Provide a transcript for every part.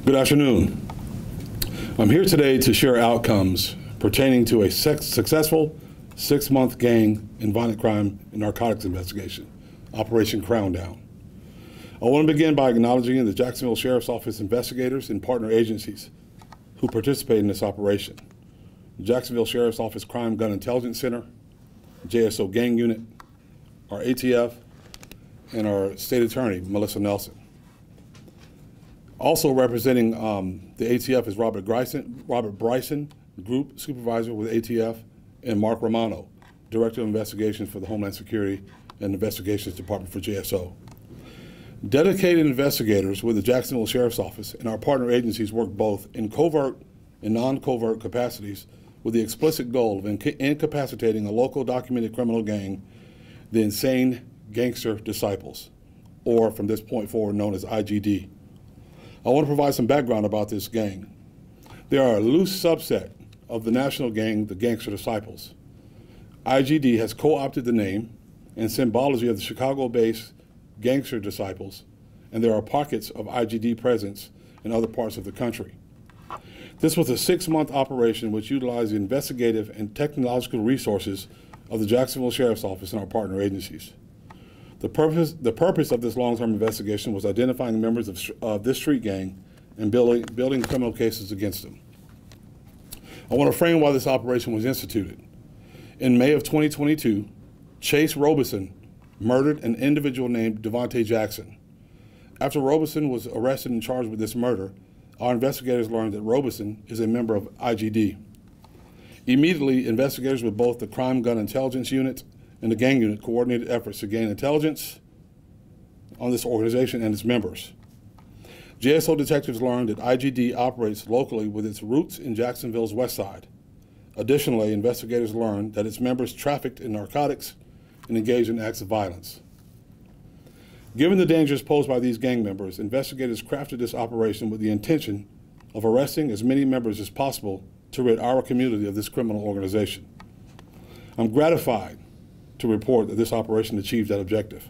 Good afternoon. I'm here today to share outcomes pertaining to a successful 6-month gang and violent crime and narcotics investigation, Operation Crown Down. I want to begin by acknowledging the Jacksonville Sheriff's Office investigators and partner agencies who participated in this operation. The Jacksonville Sheriff's Office Crime Gun Intelligence Center, JSO Gang Unit, our ATF, and our State Attorney, Melissa Nelson. Also representing the ATF is Robert Bryson, Group Supervisor with ATF, and Mark Romano, Director of Investigations for the Homeland Security and Investigations Department for JSO. Dedicated investigators with the Jacksonville Sheriff's Office and our partner agencies work both in covert and non-covert capacities with the explicit goal of incapacitating a local documented criminal gang, the Insane Gangster Disciples, or from this point forward known as IGD. I want to provide some background about this gang. They are a loose subset of the national gang, the Gangster Disciples. IGD has co-opted the name and symbology of the Chicago-based Gangster Disciples, and there are pockets of IGD presence in other parts of the country. This was a 6-month operation which utilized the investigative and technological resources of the Jacksonville Sheriff's Office and our partner agencies. The purpose of this long-term investigation was identifying members of this street gang and building criminal cases against them. I want to frame why this operation was instituted. In May of 2022, Chase Robeson murdered an individual named Devontae Jackson. After Robeson was arrested and charged with this murder, our investigators learned that Robeson is a member of IGD. Immediately, investigators with both the Crime Gun Intelligence Unit and the Gang Unit coordinated efforts to gain intelligence on this organization and its members. JSO detectives learned that IGD operates locally with its roots in Jacksonville's West Side. Additionally, investigators learned that its members trafficked in narcotics and engaged in acts of violence. Given the dangers posed by these gang members, investigators crafted this operation with the intention of arresting as many members as possible to rid our community of this criminal organization. I'm gratified to report that this operation achieved that objective.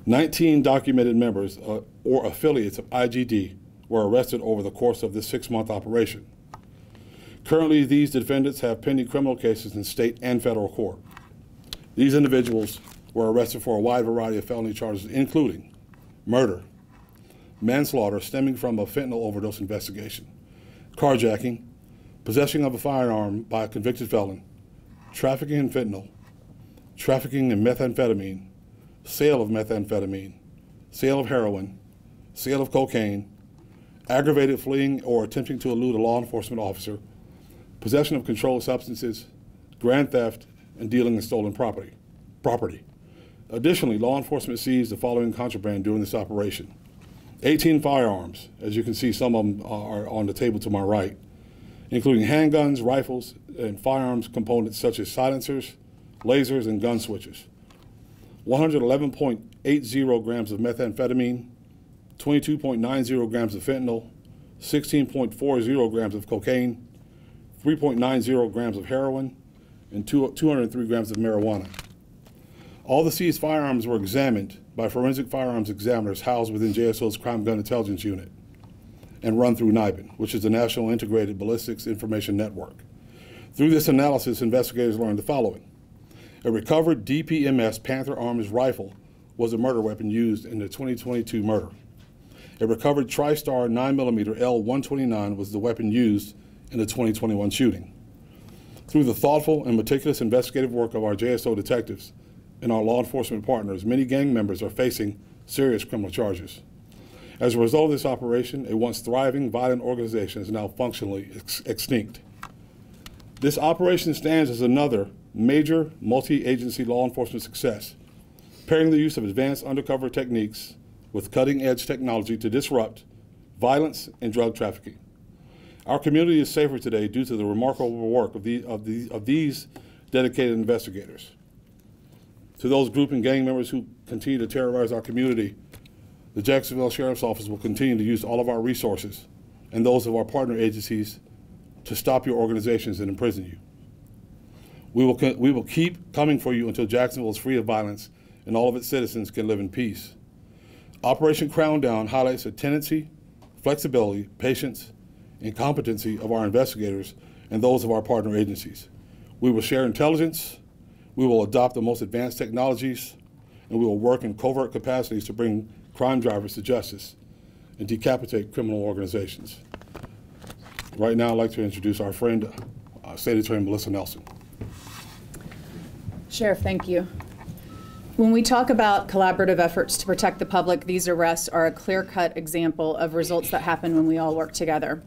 19 documented members or affiliates of IGD were arrested over the course of this 6-month operation. Currently, these defendants have pending criminal cases in state and federal court. These individuals were arrested for a wide variety of felony charges, including murder, manslaughter stemming from a fentanyl overdose investigation, carjacking, possession of a firearm by a convicted felon, trafficking in fentanyl, trafficking in methamphetamine, sale of methamphetamine, sale of heroin, sale of cocaine, aggravated fleeing or attempting to elude a law enforcement officer, possession of controlled substances, grand theft, and dealing in stolen property. Additionally, law enforcement seized the following contraband during this operation: 18 firearms, as you can see some of them are on the table to my right, including handguns, rifles, and firearms components such as silencers, lasers, and gun switches, 111.80 grams of methamphetamine, 22.90 grams of fentanyl, 16.40 grams of cocaine, 3.90 grams of heroin, and 203 grams of marijuana. All the seized firearms were examined by forensic firearms examiners housed within JSO's Crime Gun Intelligence Unit and run through NIBIN, which is the National Integrated Ballistics Information Network. Through this analysis, investigators learned the following. A recovered DPMS Panther Arms rifle was a murder weapon used in the 2022 murder. A recovered TriStar 9mm L129 was the weapon used in the 2021 shooting. Through the thoughtful and meticulous investigative work of our JSO detectives and our law enforcement partners, many gang members are facing serious criminal charges. As a result of this operation, a once thriving, violent organization is now functionally extinct. This operation stands as another major multi-agency law enforcement success, pairing the use of advanced undercover techniques with cutting-edge technology to disrupt violence and drug trafficking. Our community is safer today due to the remarkable work of these dedicated investigators. To those group and gang members who continue to terrorize our community, the Jacksonville Sheriff's Office will continue to use all of our resources and those of our partner agencies to stop your organizations and imprison you. We will keep coming for you until Jacksonville is free of violence and all of its citizens can live in peace. Operation Crown Down highlights a tendency flexibility, patience, and competency of our investigators and those of our partner agencies. We will share intelligence, we will adopt the most advanced technologies, and we will work in covert capacities to bring crime drivers to justice and decapitate criminal organizations. Right now, I'd like to introduce our friend, State Attorney Melissa Nelson. Sheriff, thank you. When we talk about collaborative efforts to protect the public, these arrests are a clear-cut example of results that happen when we all work together.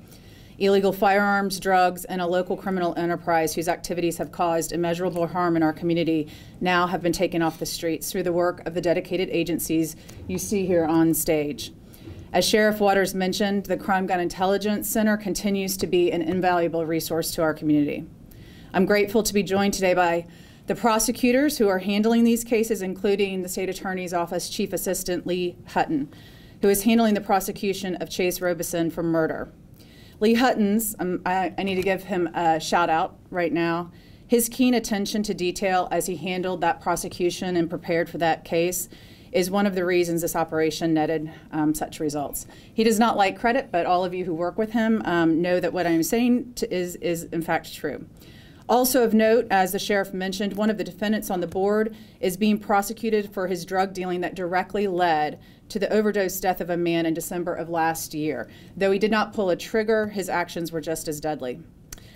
Illegal firearms, drugs, and a local criminal enterprise whose activities have caused immeasurable harm in our community now have been taken off the streets through the work of the dedicated agencies you see here on stage. As Sheriff Waters mentioned, the Crime Gun Intelligence Center continues to be an invaluable resource to our community. I'm grateful to be joined today by the prosecutors who are handling these cases, including the State Attorney's Office Chief Assistant Lee Hutton, who is handling the prosecution of Chase Robeson for murder. Lee Hutton's, I need to give him a shout out right now. His keen attention to detail as he handled that prosecution and prepared for that case is one of the reasons this operation netted such results. He does not like credit, but all of you who work with him know that what I'm saying is in fact true. Also of note, as the sheriff mentioned, one of the defendants on the board is being prosecuted for his drug dealing that directly led to the overdose death of a man in December of last year. Though he did not pull a trigger, his actions were just as deadly.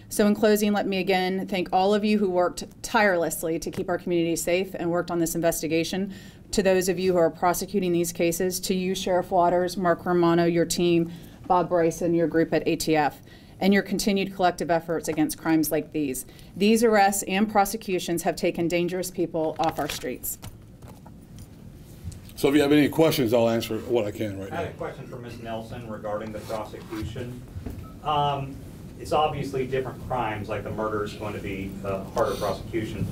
So in closing, let me again thank all of you who worked tirelessly to keep our community safe and worked on this investigation. To those of you who are prosecuting these cases, to you, Sheriff Waters, Mark Romano, your team, Bob Bryson, your group at ATF, and your continued collective efforts against crimes like these. These arrests and prosecutions have taken dangerous people off our streets. So if you have any questions, I'll answer what I can right now. I had a question for Ms. Nelson regarding the prosecution. It's obviously different crimes, like the murder is going to be a harder prosecution.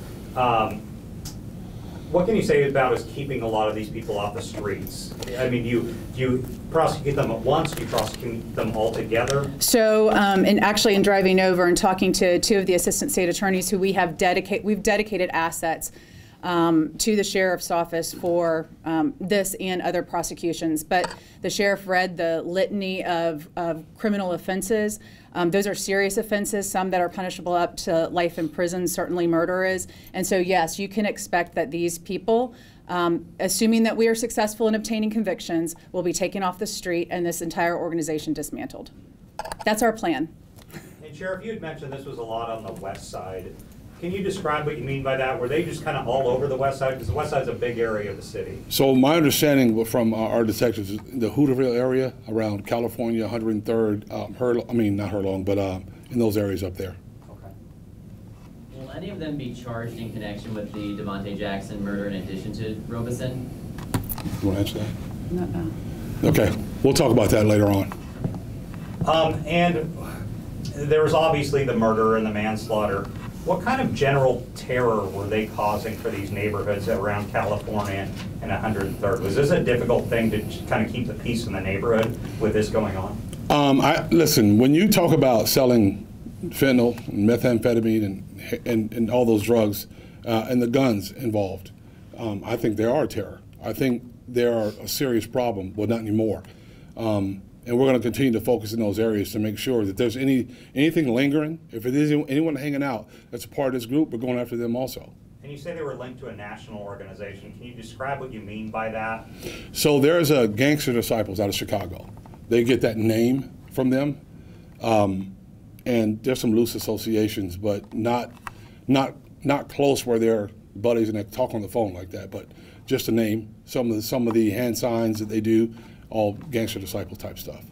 What can you say about us keeping a lot of these people off the streets? I mean, you prosecute them at once, do you prosecute them all together? So, and actually in driving over and talking to two of the assistant state attorneys who we've dedicated assets to the sheriff's office for this and other prosecutions. But the sheriff read the litany of criminal offenses. Those are serious offenses, some that are punishable up to life in prison, certainly murder is. And so yes, you can expect that these people, assuming that we are successful in obtaining convictions, will be taken off the street and this entire organization dismantled. That's our plan. And Sheriff, you had mentioned this was a lot on the west side. Can you describe what you mean by that? Were they just kind of all over the west side? Because the west side is a big area of the city. So my understanding from our detectives is the Hooterville area around California, 103rd, not Hurlong, but in those areas up there. Okay. Will any of them be charged in connection with the Devontae Jackson murder in addition to Robeson? You want to answer that? No. Okay, we'll talk about that later on. And there was obviously the murder and the manslaughter. What kind of general terror were they causing for these neighborhoods around California and 103rd? Was this a difficult thing to kind of keep the peace in the neighborhood with this going on? Listen, when you talk about selling fentanyl, and methamphetamine, and all those drugs, and the guns involved, I think there are terror. I think they are a serious problem, well, not anymore. And we're going to continue to focus in those areas to make sure that there's anything lingering. If it is anyone hanging out that's a part of this group, we're going after them also. And you say they were linked to a national organization. Can you describe what you mean by that? So there's a Gangster Disciples out of Chicago. They get that name from them. And there's some loose associations, but not close where they're buddies and they talk on the phone like that, but just a name. Some of the hand signs that they do, all Gangster Disciple type stuff.